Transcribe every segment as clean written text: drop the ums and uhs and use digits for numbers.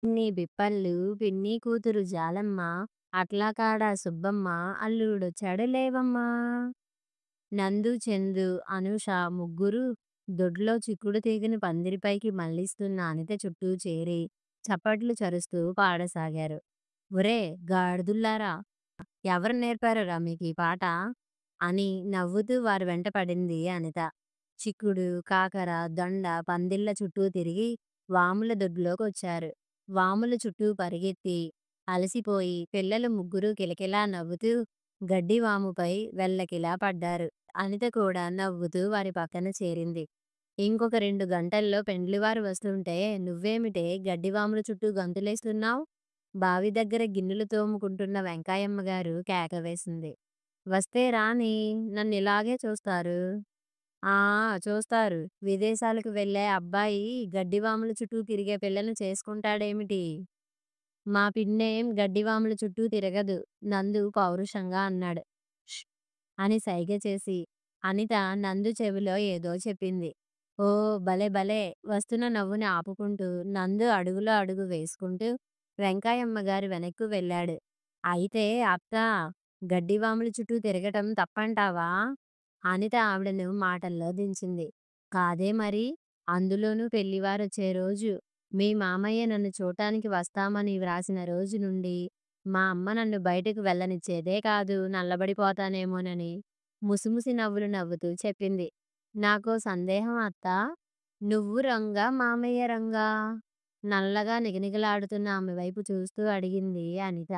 పిన్ని బిప్పళ్ళు, పిన్ని కూతురు జాలమ్మ, అట్లకాడ సుబ్బమ్మ, అల్లుడొచ్చాడు లేవమ్మా! నందు, చందు, అనూష ముగ్గురూ దొడ్లో చిక్కుడు తీగని పందిరిపైకి మళ్లిస్తున్న అనిత చుట్టూ చేరి చప్పట్లు చరుస్తూ పాడసాగారు. ఒరే గాడిదుల్లారా! ఎవరు నేర్పారురా మీకీ పాట? అని నవ్వుతూ వారి వెంట పడింది అనిత. చిక్కుడు, కాకర, దొండ పందిళ్ళ చుట్టూ తిరిగి వాముల దొడ్లోకొచ్చారు. వాముల చుట్టూ పరిగెత్తి అలసిపోయి పిల్లలు ముగ్గురూ కిలకిలా నవ్వుతూ గడ్డివాముపై వెల్లకిలా పడ్డారు. అనిత కూడా నవ్వుతూ వారి పక్కన చేరింది. ఇంకొక 2 గంటల్లో పెండ్లివారు వస్తుంటే నువ్వేమిటే గడ్డివాముల చుట్టూ గంతులేస్తున్నావ్? బావి దగ్గర గిన్నెలు తోముకుంటున్న వెంకాయమ్మగారు కేక వేసింది. వస్తే రాని, నన్నిలాగే చూస్తారు. ఆ! చూస్తారు. విదేశాలకు వెళ్ళే అబ్బాయి గడ్డివాముల చుట్టూ తిరిగే పిల్లని చేసుకుంటాడేమిటి? మా పిన్నేం గడ్డివాముల చుట్టూ తిరగదు నందు పౌరుషంగా అన్నాడు. ష్ అని సైగ చేసి అనిత నందు చెవిలో ఏదో చెప్పింది. ఓ భలే భలే వస్తున్న నవ్వుని ఆపుకుంటూ నందు అడుగులో అడుగు వేసుకుంటూ వెంకాయమ్మ గారి వెనక్కు వెళ్ళాడు. అయితే అత్త గడ్డివాముల చుట్టూ తిరగటం తప్పంటావా? అనిత ఆవిడను మాటల్లో దించింది. కాదే మరి, అందులోనూ పెళ్లివారొచ్చే రోజు. మీ మామయ్య నన్ను చూడ్డానికి వస్తామని వ్రాసిన రోజు నుండి మా అమ్మ నన్ను బయటకు వెళ్ళనిచ్చేదే కాదు నల్లబడిపోతానేమోనని ముసిముసి నవ్వులు నవ్వుతూ చెప్పింది. నాకో సందేహం అత్తా, నువ్వు రంగా మామయ్య రంగా? నల్లగా నిగనిగలాడుతున్న ఆమె వైపు చూస్తూ అడిగింది అనిత.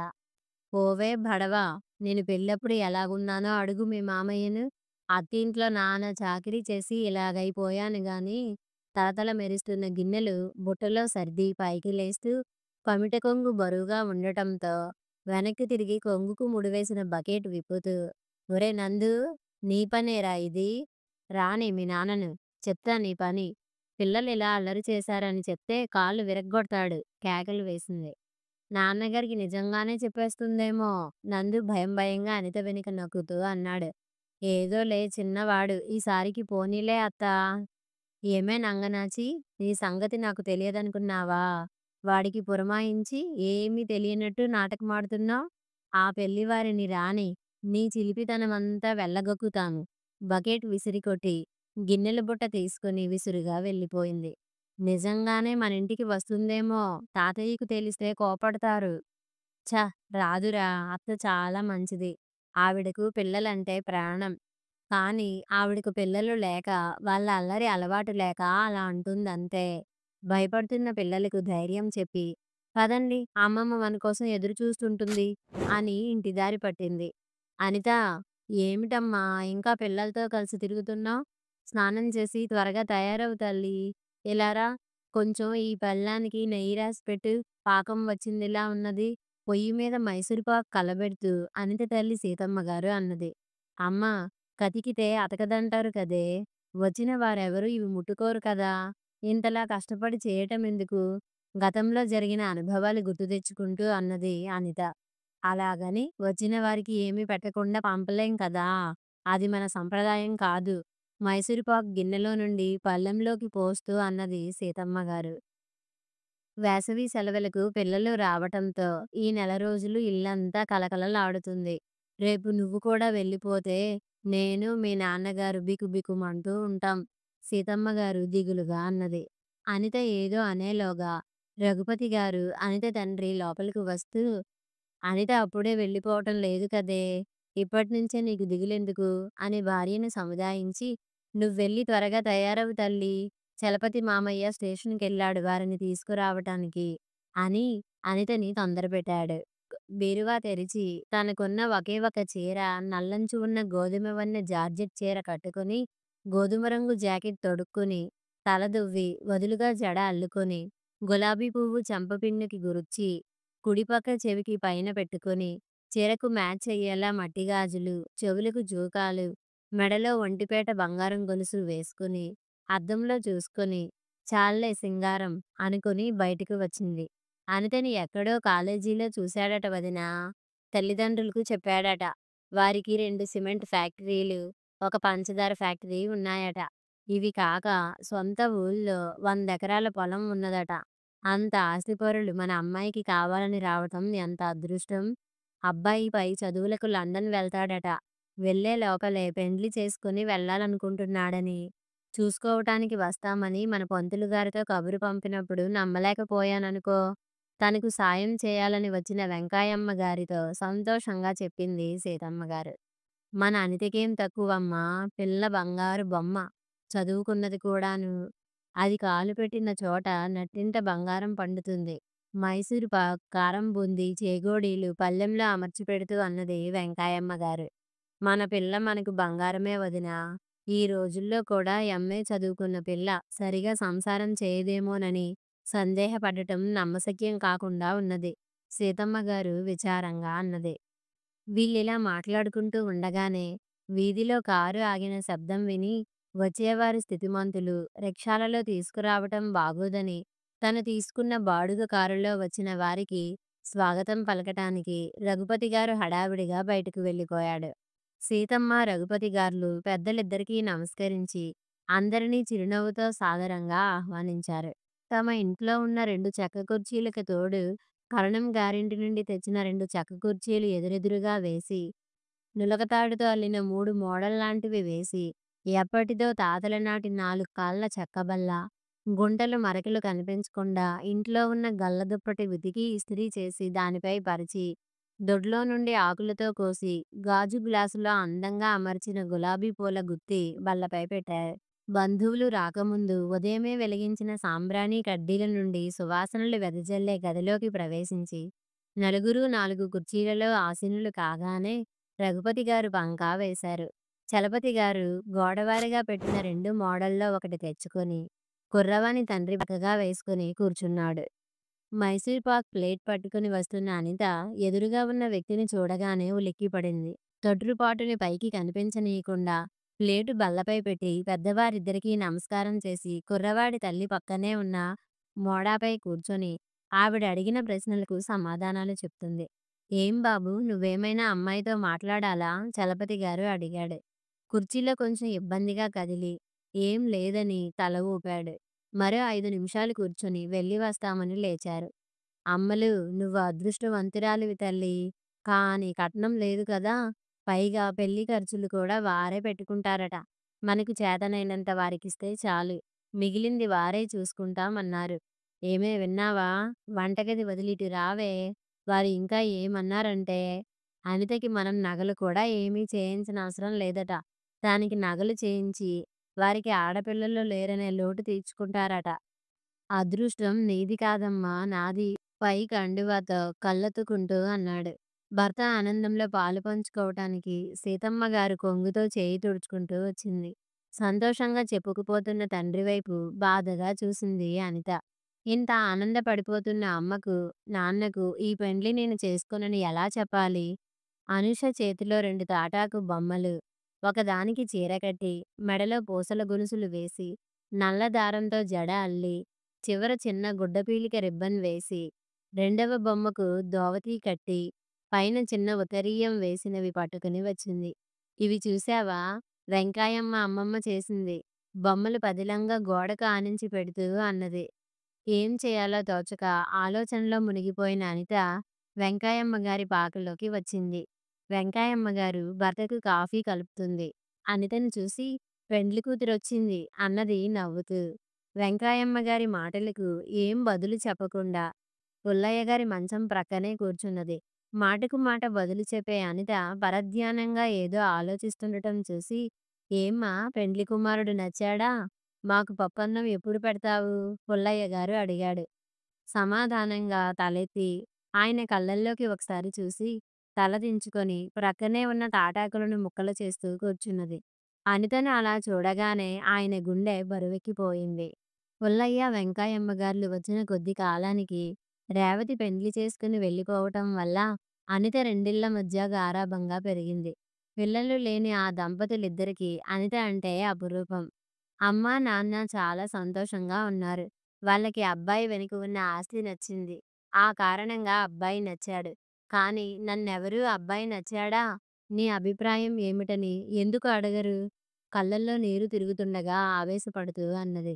పోవే భడవా, నేను పెళ్ళప్పుడు ఎలాగున్నానో అడుగు మీ మామయ్యను. అత్తింట్లో నాన్న చాకిరీ చేసి ఇలాగైపోయాను గాని తలతల మెరుస్తున్న గిన్నెలు బుట్టలో సర్ది పైకి లేస్తూ పమిట కొంగు బరువుగా ఉండటంతో వెనక్కి తిరిగి కొంగుకు ముడివేసిన బకెట్ విప్పుతూ ఒరే నందు, నీ పనేరా ఇది? రాని మీ నాన్నను, చెప్తా నీ పని. పిల్లలు ఇలా అల్లరి చేశారని చెప్తే కాళ్ళు విరగ్గొడతాడు కేకలు వేసింది. నాన్నగారికి నిజంగానే చెప్పేస్తుందేమో నందు భయం భయంగా అనిత వెనుక నొక్కుతూ అన్నాడు. ఏదోలే చిన్నవాడు, ఈసారికి పోనీలే అత్తా. ఏమే నంగనాచి, నీ సంగతి నాకు తెలియదనుకున్నావా? వాడికి పురమాయించి ఏమీ తెలియనట్టు నాటకమాడుతున్నావ్? ఆ పెళ్లివారిని రాని, నీ చిలిపితనమంతా వెళ్ళగక్కుతాను. బకెట్ విసిరికొట్టి గిన్నెల బుట్ట తీసుకుని విసురుగా వెళ్ళిపోయింది. నిజంగానే మనింటికి వస్తుందేమో, తాతయ్యకు తెలిస్తే కోపడతారు. ఛ! రాదురా, అత్త చాలా మంచిది. ఆవిడకు పిల్లలంటే ప్రాణం. కానీ ఆవిడకు పిల్లలు లేక, వాళ్ళ అల్లరి అలవాటు లేక అలా అంటుందంతే. భయపడుతున్న పిల్లలకు ధైర్యం చెప్పి, పదండి అమ్మమ్మ మన కోసం ఎదురు చూస్తుంటుంది అని ఇంటి దారి పట్టింది. అనిత, ఏమిటమ్మా ఇంకా పిల్లలతో కలిసి తిరుగుతున్నావ్? స్నానం చేసి త్వరగా తయారవు తల్లి. ఇలా రా, కొంచెం ఈ పళ్ళానికి నెయ్యి రాసి పెట్టు. పాకం వచ్చిందిలా ఉన్నది. పొయ్యి మీద మైసూరుపాకు కలబెడుతూ అనిత తల్లి సీతమ్మ గారు అన్నది. అమ్మా, కతికితే అతకదంటారు కదే. వచ్చిన వారెవరూ ఇవి ముట్టుకోరు కదా. ఇంతలా కష్టపడి చేయటం ఎందుకు? గతంలో జరిగిన అనుభవాలు గుర్తు తెచ్చుకుంటూ అన్నది అనిత. అలాగని వచ్చిన వారికి ఏమీ పెట్టకుండా పంపలేం కదా. అది మన సంప్రదాయం కాదు. మైసూరుపాకు గిన్నెలో నుండి పళ్ళెంలోకి పోస్తూ అన్నది సీతమ్మ గారు. వేసవి సెలవులకు పిల్లలు రావటంతో ఈ నెల రోజులు ఇల్లంతా కలకలలాడుతుంది. రేపు నువ్వు కూడా వెళ్ళిపోతే నేను మీ నాన్నగారు బికుబికుమంటూ ఉంటాం. సీతమ్మ గారు దిగులుగా అన్నది. అనిత ఏదో అనేలోగా రఘుపతి గారు అనిత తండ్రి లోపలికి వస్తూ, అనిత అప్పుడే వెళ్ళిపోవటం లేదు కదే. ఇప్పటినుంచే నీకు దిగులెందుకు అని భార్యను సముదాయించి, నువ్వెళ్ళి త్వరగా తయారవు తల్లి. చలపతి మామయ్య స్టేషన్‌కెళ్ళాడు వారిని తీసుకురావటానికి అని అనితని తొందరపెట్టాడు. బీరువా తెరిచి తనకున్న ఒకే ఒక చీర, నల్లంచు ఉన్న గోధుమ వన్నె జార్జెట్ చీర కట్టుకుని, గోధుమ రంగు జాకెట్ తొడుక్కుని, తల దువ్వి వదులుగా జడ అల్లుకొని, గులాబీ పువ్వు చెంపపిన్నుకి గురుచ్చి, కుడిపక్క చెవికి పైన పెట్టుకుని, చీరకు మ్యాచ్ అయ్యేలా మట్టిగాజులు, చెవులకు జూకాలు, మెడలో ఒంటిపేట బంగారం గొలుసు వేసుకుని అద్దంలో చూసుకొని చాల్లే సింగారం అనుకుని బయటికి వచ్చింది. అనితని ఎక్కడో కాలేజీలో చూశాడట వదినా. తల్లిదండ్రులకు చెప్పాడట. వారికి 2 సిమెంట్ ఫ్యాక్టరీలు, ఒక పంచదార ఫ్యాక్టరీ ఉన్నాయట. ఇవి కాక సొంత ఊళ్ళో 100 ఎకరాల పొలం ఉన్నదట. అంత ఆస్తిపరులు మన అమ్మాయికి కావాలని రావటం ఎంత అదృష్టం. అబ్బాయి పై చదువులకు లండన్ వెళ్తాడట. వెళ్ళే లోపలే పెండ్లి చేసుకుని వెళ్ళాలనుకుంటున్నాడని, చూసుకోవటానికి వస్తామని మన పంతులు గారితో కబురు పంపినప్పుడు నమ్మలేకపోయాననుకో. తనకు సాయం చేయాలని వచ్చిన వెంకాయమ్మ గారితో సంతోషంగా చెప్పింది సీతమ్మ గారు. మన అనితకేం తక్కువమ్మా! పిల్ల బంగారు బొమ్మ. చదువుకున్నది కూడాను. అది కాలు పెట్టిన చోట నట్టింట బంగారం పండుతుంది. మైసూరు పాక్, కారం బూందీ, చేగోడీలు పళ్ళెంలో అమర్చి పెడుతూ అన్నది వెంకాయమ్మ గారు. మన పిల్ల మనకు బంగారమే వదినా! ఈ రోజుల్లో కూడా ఎంఏ చదువుకున్న పిల్ల సరిగా సంసారం చేయదేమోనని సందేహపడటం నమ్మశక్యం కాకుండా ఉన్నది. సీతమ్మ గారు విచారంగా అన్నది. వీళ్ళిలా మాట్లాడుకుంటూ ఉండగానే వీధిలో కారు ఆగిన శబ్దం విని వచ్చేవారు స్థితిమంతులు రిక్షాలలో తీసుకురావటం బాగోదని తను తీసుకున్న బాడుగ కారులో వచ్చిన వారికి స్వాగతం పలకటానికి రఘుపతి గారు హడావిడిగా బయటకు వెళ్ళిపోయాడు. సీతమ్మ రఘుపతి గారులు పెద్దలిద్దరికీ నమస్కరించి అందరినీ చిరునవ్వుతో సాదరంగా ఆహ్వానించారు. తమ ఇంట్లో ఉన్న 2 చెక్క కుర్చీలకు తోడు కరణం గారింటి నుండి తెచ్చిన 2 చెక్క కుర్చీలు ఎదురెదురుగా వేసి, నులకతాడుతో అల్లిన 3 మోడల్లాంటివి వేసి, ఎప్పటిదో తాతల నాటి 4 కాళ్ళ చెక్కబల్ల, గుంటలు మరకలు కనిపించకుండా ఇంట్లో ఉన్న గల్ల దుప్పటి ఉతికి ఇస్త్రీ చేసి దానిపై పరిచి, దొడ్లో నుండి ఆకులతో కోసి, గాజు గ్లాసులో అందంగా అమర్చిన గులాబీ పూల గుత్తి బల్లపై పెట్టారు. బంధువులు రాకముందు ఉదయమే వెలిగించిన సాంబ్రాణి కడ్డీల నుండి సువాసనలు వెదజల్లే గదిలోకి ప్రవేశించి, నలుగురు 4 కుర్చీలలో ఆసీనులు కాగానే రఘుపతి గారు పంకా వేశారు. చలపతి గారు గోడవారీగా పెట్టిన 2 మోడల్లో ఒకటి తెచ్చుకొని, కుర్రవాని తండ్రి పక్కగా వేసుకుని కూర్చున్నాడు. మైసూర్ పాక్ ప్లేట్ పట్టుకుని వస్తున్న అనిత ఎదురుగా ఉన్న వ్యక్తిని చూడగానే ఉలిక్కిపడింది. తొట్రుపాటుని పైకి కనిపించనీయకుండా ప్లేటు బల్లపై పెట్టి పెద్దవారిద్దరికీ నమస్కారం చేసి కుర్రవాడి తల్లి పక్కనే ఉన్న మోడాపై కూర్చొని ఆవిడ అడిగిన ప్రశ్నలకు సమాధానాలు చెప్తుంది. ఏం బాబు, నువ్వేమైనా అమ్మాయితో మాట్లాడాలా? చలపతి గారు అడిగాడు. కుర్చీలో కొంచెం ఇబ్బందిగా కదిలి ఏం లేదని తల ఊపాడు. మరో 5 నిమిషాలు కూర్చొని వెళ్ళి వస్తామని లేచారు. అమ్మలు, నువ్వు అదృష్టవంతురాలివి తల్లి. కానీ కట్నం లేదు కదా! పైగా పెళ్లి ఖర్చులు కూడా వారే పెట్టుకుంటారట. మనకు చేతనైనంత వారికిస్తే చాలు. మిగిలింది వారే చూసుకుంటామన్నారు. ఏమే విన్నావా? వంటగది వదిలిటు రావే. వారు ఇంకా ఏమన్నారంటే, అనితకి మనం నగలు కూడా ఏమీ చేయించనవసరం లేదట. దానికి నగలు చేయించి వారికి ఆడపిల్లలు లేరనే లోటు తీర్చుకుంటారట. అదృష్టం నీది కాదమ్మా, నాది. పై కండువాతో కళ్ళొత్తుకుంటూ అన్నాడు. భర్త ఆనందంలో పాలు పంచుకోవటానికి సీతమ్మ గారు కొంగుతో చేయి తుడుచుకుంటూ వచ్చింది. సంతోషంగా చెప్పుకుపోతున్న తండ్రి వైపు బాధగా చూసింది అనిత. ఇంత ఆనందపడిపోతున్న అమ్మకు, నాన్నకు ఈ పెండ్లి నేను చేసుకోనని ఎలా చెప్పాలి? అనుష చేతిలో 2 తాటాకు బొమ్మలు, ఒకదానికి చీర కట్టి, మెడలో పూసల గొలుసులు వేసి, నల్ల దారంతో జడ అల్లి, చివర చిన్న గుడ్డపీలిక రిబ్బన్ వేసి, రెండవ బొమ్మకు దోవతి కట్టి, పైన చిన్న ఉత్తరీయం వేసినవి పట్టుకుని వచ్చింది. ఇవి చూశావా? వెంకాయమ్మ అమ్మమ్మ చేసింది. బొమ్మలు పదిలంగా గోడకు ఆనించి పెడుతూ అన్నది. ఏం చేయాలో తోచక ఆలోచనలో మునిగిపోయిన అనిత వెంకాయమ్మ గారి పాకలోకి వచ్చింది. వెంకాయమ్మ గారు భర్తకు కాఫీ కలుపుతుంది. అనితను చూసి పెండ్లి కూతురొచ్చింది అన్నది నవ్వుతూ. వెంకాయమ్మ గారి మాటలకు ఏం బదులు చెప్పకుండా పుల్లయ్య గారి మంచం ప్రక్కనే కూర్చున్నది. మాటకు మాట బదులు చెప్పే అనిత పరధ్యానంగా ఏదో ఆలోచిస్తుండటం చూసి, ఏమ్మా, పెండ్లి కుమారుడు నచ్చాడా? మాకు పప్పన్నం ఎప్పుడు పెడతావు? పుల్లయ్య గారు అడిగాడు. సమాధానంగా తలెత్తి ఆయన కళ్ళల్లోకి ఒకసారి చూసి తల దించుకొని ప్రక్కనే ఉన్న తాటాకులను ముక్కలు చేస్తూ కూర్చున్నది. అనితను అలా చూడగానే ఆయన గుండె బరువెక్కిపోయింది. పుల్లయ్య, వెంకాయమ్మ గార్లు వచ్చిన కొద్ది కాలానికి రేవతి పెండ్లి చేసుకుని వెళ్ళిపోవటం వల్ల అనిత రెండిళ్ల మధ్య గారాబంగా పెరిగింది. పిల్లలు లేని ఆ దంపతులిద్దరికీ అనిత అంటే అపురూపం. అమ్మా, నాన్న చాలా సంతోషంగా ఉన్నారు. వాళ్ళకి అబ్బాయి వెనుక ఉన్న ఆస్తి నచ్చింది. ఆ కారణంగా అబ్బాయి నచ్చాడు. కానీ నన్నెవరూ అబ్బాయి నచ్చాడా? నీ అభిప్రాయం ఏమిటని ఎందుకు అడగరు? కళ్ళల్లో నీరు తిరుగుతుండగా ఆవేశపడుతూ అన్నది.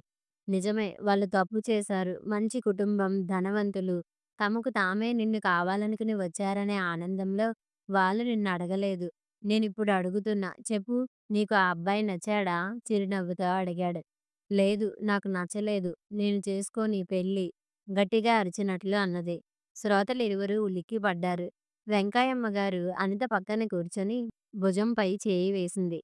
నిజమే. వాళ్ళు తప్పు చేశారు. మంచి కుటుంబం, ధనవంతులు. తమకు తామే నిన్ను కావాలనుకుని వచ్చారనే ఆనందంలో వాళ్ళు నిన్నడగలేదు. నేనిప్పుడు అడుగుతున్నా. చెప్పు, నీకు ఆ అబ్బాయి నచ్చాడా? చిరునవ్వుతో అడిగాడు. లేదు, నాకు నచ్చలేదు. నేను చేసుకోను ఈ పెళ్లి. గట్టిగా అరిచినట్లు అన్నది. శ్రోతలిరువురూ ఉలిక్కిపడ్డారు. వెంకాయమ్మ గారు అనిత పక్కన కూర్చొని భుజంపై చేయి వేసింది.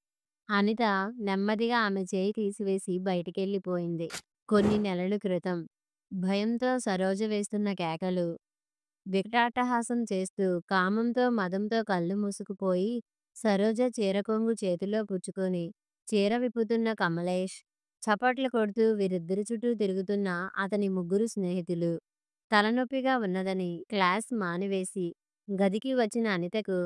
అనిత నెమ్మదిగా ఆమె చేయి తీసివేసి బయటికెళ్ళిపోయింది. కొన్ని నెలల క్రితం. భయంతో సరోజ వేస్తున్న కేకలు, వికటాట్టహాసం చేస్తూ, కామంతో మదంతో కళ్ళు మూసుకుపోయి, సరోజ చీర కొంగు చేతిలో పుచ్చుకొని చీర విప్పుతున్న కమలేష్, చప్పట్లు కొడుతూ వీరిద్దరి చుట్టూ తిరుగుతున్న అతని ముగ్గురు స్నేహితులు. తలనొప్పిగా ఉన్నదని క్లాస్ మానివేసి గదికి వచ్చిన అనితకు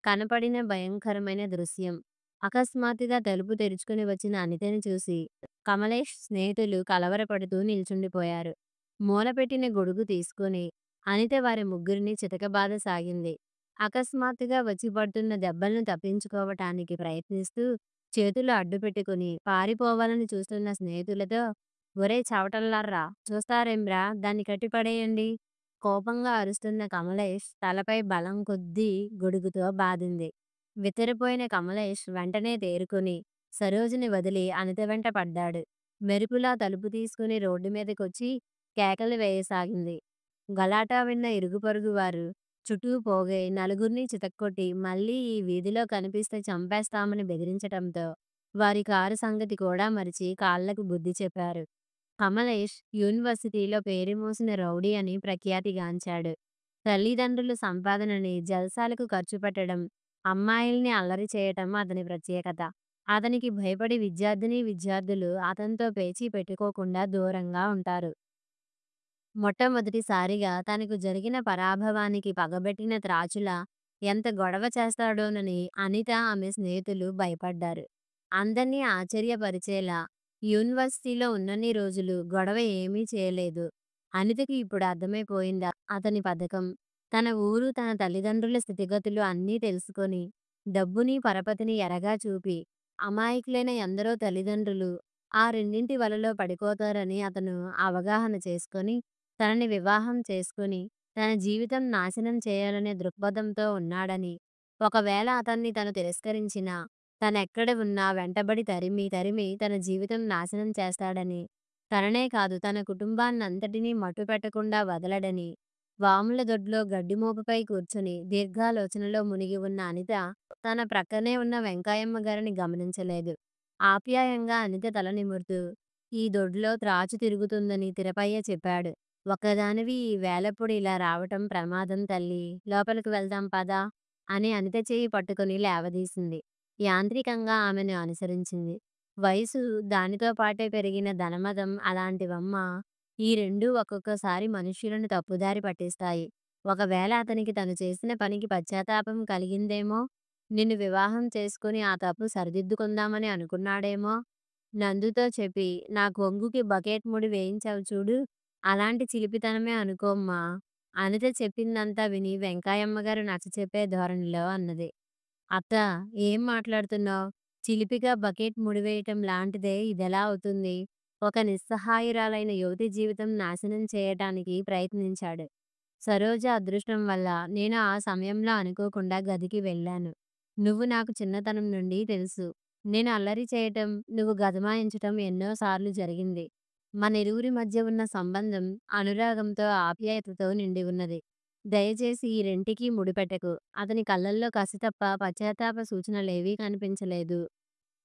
కనపడిన భయంకరమైన దృశ్యం. అకస్మాత్తుగా తలుపు తెరుచుకుని వచ్చిన అనితని చూసి కమలేష్ స్నేహితులు కలవరపడుతూ నిల్చుండిపోయారు. మూలపెట్టిన గొడుగు తీసుకుని అనిత వారి ముగ్గురిని చితకబాదసాగింది. అకస్మాత్తుగా వచ్చి పడుతున్న దెబ్బలను తప్పించుకోవటానికి ప్రయత్నిస్తూ చేతులు అడ్డుపెట్టుకుని పారిపోవాలని చూస్తున్న స్నేహితులతో, ఒరేయ్ చవటల్లారా, చూస్తారేంరా, దాన్ని కట్టిపడేయండి. కోపంగా అరుస్తున్న కమలేష్ తలపై బలం కొద్దీ గొడుగుతో బాదింది. వితరిపోయిన కమలేష్ వెంటనే తేరుకుని సరోజిని వదిలి అనిత వెంట పడ్డాడు. మెరుపులా తలుపు తీసుకుని రోడ్డు మీదకొచ్చి కేకలు వేయసాగింది. గలాటా విన్న ఇరుగు పొరుగు వారు చుట్టూ పోగై నలుగురిని చితక్కొట్టి మళ్ళీ ఈ వీధిలో కనిపిస్తే చంపేస్తామని బెదిరించటంతో వారి కారు సంగతి కూడా మరిచి కాళ్లకు బుద్ధి చెప్పారు. కమలేష్ యూనివర్సిటీలో పేరుమోసిన రౌడీ అని ప్రఖ్యాతిగాంచాడు. తల్లిదండ్రుల సంపాదనని జల్సాలకు ఖర్చు పెట్టడం, అమ్మాయిల్ని అల్లరి చేయటం అతని ప్రత్యేకత. అతనికి భయపడి విద్యార్థులు అతనితో పేచీ పెట్టుకోకుండా దూరంగా ఉంటారు. మొట్టమొదటిసారిగా తనకు జరిగిన పరాభవానికి పగబెట్టిన త్రాచులా ఎంత గొడవ చేస్తాడోనని అనిత, ఆమె స్నేహితులు భయపడ్డారు. అందర్నీ ఆశ్చర్యపరిచేలా యూనివర్సిటీలో ఉన్నన్ని రోజులు గొడవ ఏమీ చేయలేదు. అనితకి ఇప్పుడు అర్థమైపోయింది అతని పథకం. తన ఊరు, తన తల్లిదండ్రుల స్థితిగతులు అన్నీ తెలుసుకొని, డబ్బుని, పరపతిని ఎరగా చూపి, అమాయకులైన ఎందరో తల్లిదండ్రులు ఆ రెండింటి వలలో పడిపోతారని అతను అవగాహన చేసుకొని, తనని వివాహం చేసుకొని, తన జీవితం నాశనం చేయాలనే దృక్పథంతో ఉన్నాడని, ఒకవేళ అతన్ని తను తిరస్కరించినా, తనెక్కడ ఉన్నా వెంటబడి తరిమి తరిమి తన జీవితం నాశనం చేస్తాడని, తననే కాదు తన కుటుంబాన్నంతటినీ మట్టుపెట్టకుండా వదలడని, వాముల దొడ్లో గడ్డిమోపుపై కూర్చుని దీర్ఘాలోచనలో మునిగి ఉన్న అనిత తన ప్రక్కనే ఉన్న వెంకాయమ్మ గారిని గమనించలేదు. ఆప్యాయంగా అనిత తల నిమురుతూ, ఈ దొడ్లో త్రాచు తిరుగుతుందని తిరపయ్య చెప్పాడు. ఒక్కదానివి ఈ వేళప్పుడు ఇలా రావటం ప్రమాదం తల్లీ, లోపలికి వెళ్దాం పద అని అనిత చేయి పట్టుకుని లేవదీసింది. యాంత్రికంగా ఆమెను అనుసరించింది. వయసు, దానితో పాటే పెరిగిన ధనమదం అలాంటివమ్మా. ఈ రెండూ ఒక్కొక్కసారి మనుష్యులను తప్పుదారి పట్టిస్తాయి. ఒకవేళ అతనికి తను చేసిన పనికి పశ్చాత్తాపం కలిగిందేమో, నిన్ను వివాహం చేసుకుని ఆ తప్పు సరిదిద్దుకుందామని అనుకున్నాడేమో. నందుతో చెప్పి నా కొంగుకి బకెట్ ముడి వేయించావు చూడు, అలాంటి చిలిపితనమే అనుకోమ్మా. అనిత చెప్పిందంతా విని వెంకాయమ్మగారు నచ్చచెప్పే ధోరణిలో అన్నది. అత్తా, ఏం మాట్లాడుతున్నావ్? చిలిపిగా బకెట్ ముడివేయటం లాంటిదే ఇదెలా అవుతుంది? ఒక నిస్సహాయురాలైన యువతి జీవితం నాశనం చేయటానికి ప్రయత్నించాడు. సరోజ అదృష్టం వల్ల నేను ఆ సమయంలో అనుకోకుండా గదికి వెళ్ళాను. నువ్వు నాకు చిన్నతనం నుండి తెలుసు. నేను అల్లరి చేయటం, నువ్వు గదమాయించటం ఎన్నోసార్లు జరిగింది. మనిరువురి మధ్య ఉన్న సంబంధం అనురాగంతో, ఆప్యాయతతో నిండి ఉన్నది. దయచేసి ఈ రెంటికి ముడిపెట్టకు. అతని కళ్ళల్లో కసి తప్ప పశ్చాత్తాప సూచనలేవీ కనిపించలేదు.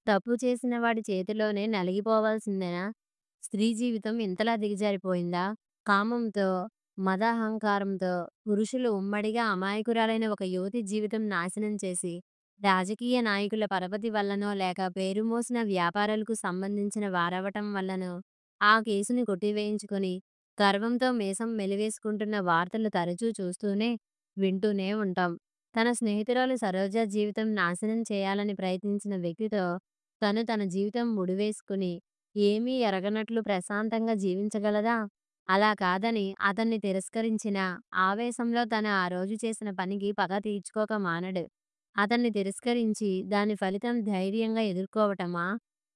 తప్పు చేసిన వాడి చేతిలోనే నలిగిపోవాల్సిందేనా? స్త్రీ జీవితం ఇంతలా దిగజారిపోయిందా? కామంతో, మదహంకారంతో పురుషులు ఉమ్మడిగా అమాయకురాలైన ఒక యువతి జీవితం నాశనం చేసి, రాజకీయ నాయకుల పరపతి వల్లనో లేక పేరుమోసిన వ్యాపారాలకు సంబంధించిన వారవటం వల్లనో ఆ కేసుని కొట్టివేయించుకొని గర్వంతో మీసం మెలివేసుకుంటున్న వార్తలు తరచూ చూస్తూనే, వింటూనే ఉంటాం. తన స్నేహితురాలు సరోజ జీవితం నాశనం చేయాలని ప్రయత్నించిన వ్యక్తితో తన జీవితం ముడివేసుకుని ఏమీ ఎరగనట్లు ప్రశాంతంగా జీవించగలదా? అలా కాదని అతన్ని తిరస్కరించిన ఆవేశంలో తను ఆ రోజు చేసిన పనికి పగ తీర్చుకోక మానడు. అతన్ని తిరస్కరించి దాని ఫలితం ధైర్యంగా ఎదుర్కోవటమా?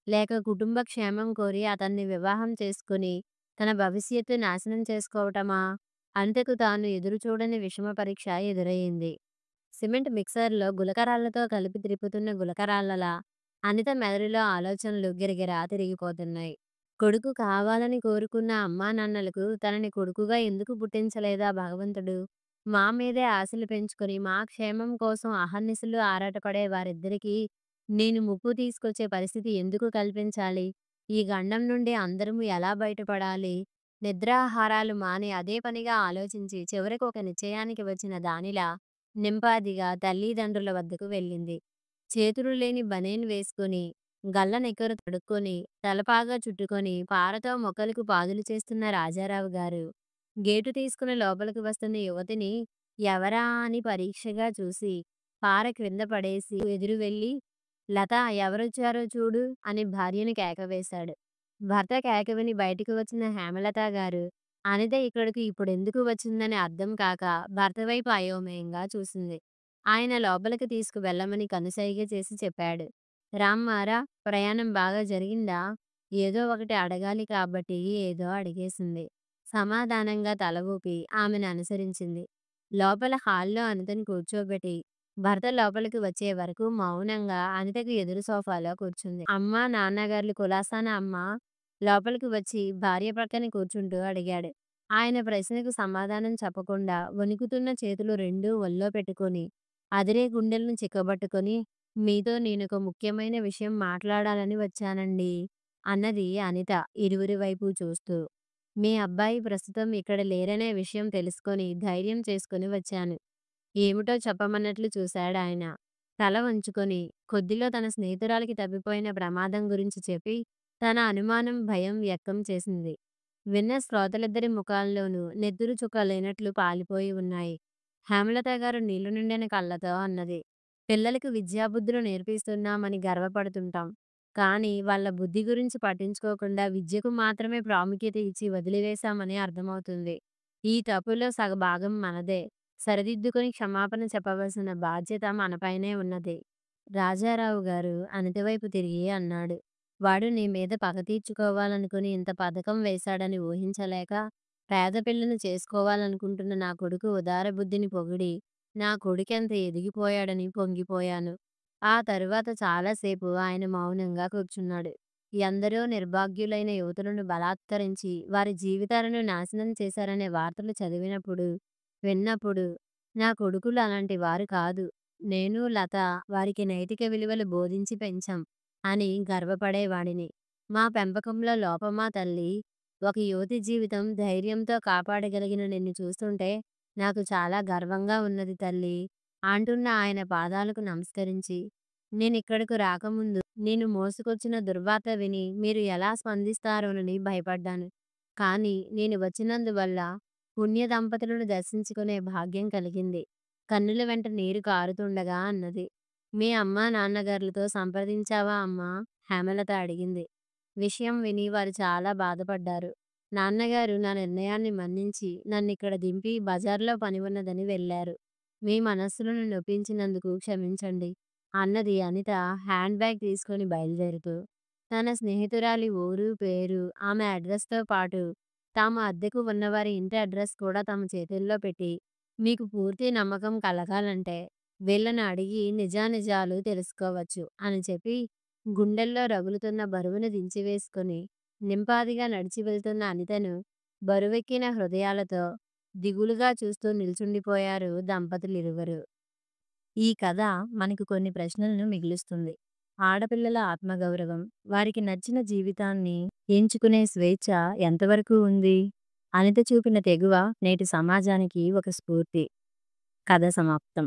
లేక కుటుంబ క్షేమం కోరి అతన్ని వివాహం చేసుకుని తన భవిష్యత్తు నాశనం చేసుకోవటమా? అనితకు తాను ఎదురు చూడని విషమ పరీక్ష ఎదురయింది. సిమెంట్ మిక్సర్‌లో గులకరాళ్ళతో కలిపి త్రిప్పుతున్న గులకరాళ్ళలా అనిత మెదడులో ఆలోచనలు గిరగిరా తిరిగిపోతున్నాయి. కొడుకు కావాలని కోరుకున్న అమ్మానాన్నలకు తనని కొడుకుగా ఎందుకు పుట్టించలేదా భగవంతుడు? మా మీదే ఆశలు పెంచుకొని మా క్షేమం కోసం అహర్నిశలు ఆరాటపడే వారిద్దరికీ నేను ముప్పు తీసుకొచ్చే పరిస్థితి ఎందుకు కల్పించాలి? ఈ గండం నుండి అందరము ఎలా బయటపడాలి? నిద్రాహారాలు మాని అదే పనిగా ఆలోచించి చివరకు ఒక నిశ్చయానికి వచ్చిన దానిలా నింపాదిగా తల్లిదండ్రుల వద్దకు వెళ్ళింది. చేతులు లేని బనీన్ వేసుకొని, గల్ల నిక్కరు తొడుక్కొని, తలపాగా చుట్టుకొని, పారతో మొక్కలకు పాదులు చేస్తున్న రాజారావు గారు, గేటు తీసుకుని లోపలికి వస్తున్న యువతిని ఎవరా అని పరీక్షగా చూసి, పార క్రింద పడేసి ఎదురు వెళ్ళి, లతా ఎవరొచ్చారో చూడు అని భార్యని కేకవేశాడు. భర్త కేక విని బయటికి వచ్చిన హేమలత గారు, అనిత ఇక్కడకు ఇప్పుడెందుకు వచ్చిందని అర్థం కాక భర్త వైపు అయోమయంగా చూసింది. ఆయన లోపలికి తీసుకువెళ్ళమని కనుసైగ చేసి చెప్పాడు. రామ్మారా, ప్రయాణం బాగా జరిగిందా? ఏదో ఒకటి అడగాలి కాబట్టి ఏదో అడిగేసింది. సమాధానంగా తల ఊపి ఆమెను అనుసరించింది. లోపల హాల్లో అనితని కూర్చోబెట్టి భర్త లోపలికి వచ్చే వరకు మౌనంగా అనితకు ఎదురు సోఫాలో కూర్చుంది. అమ్మా నాన్నగార్లు కులాసానా అమ్మా? లోపలికి వచ్చి భార్య పక్కన కూర్చుంటూ అడిగాడు. ఆయన ప్రశ్నకు సమాధానం చెప్పకుండా వణుకుతున్న చేతులు రెండూ ఒళ్ళో పెట్టుకొని అదిరే గుండెలను చిక్కబట్టుకొని, మీతో నేనొక ముఖ్యమైన విషయం మాట్లాడాలని వచ్చానండి అన్నది అనిత ఇరువురి వైపు చూస్తూ. మీ అబ్బాయి ప్రస్తుతం ఇక్కడ లేరనే విషయం తెలుసుకొని ధైర్యం చేసుకొని వచ్చాను. ఏమిటో చెప్పమన్నట్లు చూశాడాయన. తల వంచుకొని కొద్దిలో తన స్నేహితురాలికి తప్పిపోయిన ప్రమాదం గురించి చెప్పి తన అనుమానం, భయం వ్యక్తం చేసింది. విన్న శ్రోతలిద్దరి ముఖాల్లోనూ నెత్తురు చుక్కలేనట్లు పాలిపోయి ఉన్నాయి. హేమలత గారు నీళ్లు నిండిన కళ్ళతో అన్నది. పిల్లలకు విద్యాబుద్ధులు నేర్పిస్తున్నామని గర్వపడుతుంటాం. కానీ వాళ్ళ బుద్ధి గురించి పట్టించుకోకుండా విద్యకు మాత్రమే ప్రాముఖ్యత ఇచ్చి వదిలివేశామని అర్థమవుతుంది. ఈ తప్పులో సగభాగం మనదే. సరిదిద్దుకొని క్షమాపణ చెప్పవలసిన బాధ్యత మనపైనే ఉన్నది. రాజారావు గారు అనిత వైపు తిరిగి అన్నాడు. వాడు నీ మీద పగ తీర్చుకోవాలనుకుని ఇంత పథకం వేశాడని ఊహించలేక, పేద పిల్లను చేసుకోవాలనుకుంటున్న నా కొడుకు ఉదార బుద్ధిని పొగిడి, నా కొడుకెంత ఎదిగిపోయాడని పొంగిపోయాను. ఆ తరువాత చాలాసేపు ఆయన మౌనంగా కూర్చున్నాడు. ఎందరో నిర్భాగ్యులైన యువతులను బలాత్కరించి వారి జీవితాలను నాశనం చేశారనే వార్తలు చదివినప్పుడు, విన్నప్పుడు, నా కొడుకులు అలాంటి వారు కాదు. నేను, లత వారికి నైతిక విలువలు బోధించి పెంచాం అని గర్వపడేవాడిని. మా పెంపకంలో లోపమా తల్లి? ఒక యువతి జీవితం ధైర్యంతో కాపాడగలిగిన నిన్ను చూస్తుంటే నాకు చాలా గర్వంగా ఉన్నది తల్లి అంటున్న ఆయన పాదాలకు నమస్కరించి, నేనిక్కడకు రాకముందు నేను మోసుకొచ్చిన దుర్వార్త విని మీరు ఎలా స్పందిస్తారోనని భయపడ్డాను. కానీ నేను వచ్చినందువల్ల పుణ్య దంపతులను దర్శించుకునే భాగ్యం కలిగింది. కన్నుల వెంట నీరు కారుతుండగా అన్నది. మీ అమ్మా నాన్నగారులతో సంప్రదించావా అమ్మా? హేమలత అడిగింది. విషయం విని వారు చాలా బాధపడ్డారు. నాన్నగారు నా నిర్ణయాన్ని మన్నించి నన్నిక్కడ దింపి బజార్లో పని ఉన్నదని వెళ్ళారు. మీ మనస్సులను నొప్పించినందుకు క్షమించండి అన్నది అనిత హ్యాండ్ బ్యాగ్ తీసుకొని బయలుదేరుతూ. తన స్నేహితురాలి ఊరు, పేరు, ఆమె అడ్రస్‌తో పాటు తాము అద్దెకు ఉన్నవారి ఇంటి అడ్రస్ కూడా తమ చేతుల్లో పెట్టి, మీకు పూర్తి నమ్మకం కలగాలంటే వీళ్ళని అడిగి నిజానిజాలు తెలుసుకోవచ్చు అని చెప్పి, గుండెల్లో రగులుతున్న బరువును దించివేసుకొని నింపాదిగా నడిచి వెళ్తున్న అనితను బరువెక్కిన హృదయాలతో దిగులుగా చూస్తూ నిల్చుండిపోయారు దంపతులిరువరు. ఈ కథ మనకు కొన్ని ప్రశ్నలను మిగులుస్తుంది. ఆడపిల్లల ఆత్మగౌరవం, వారికి నచ్చిన జీవితాన్ని ఎంచుకునే స్వేచ్ఛ ఎంతవరకు ఉంది? అనిత చూపిన తెగువ నేటి సమాజానికి ఒక స్ఫూర్తి. కథ సమాప్తం.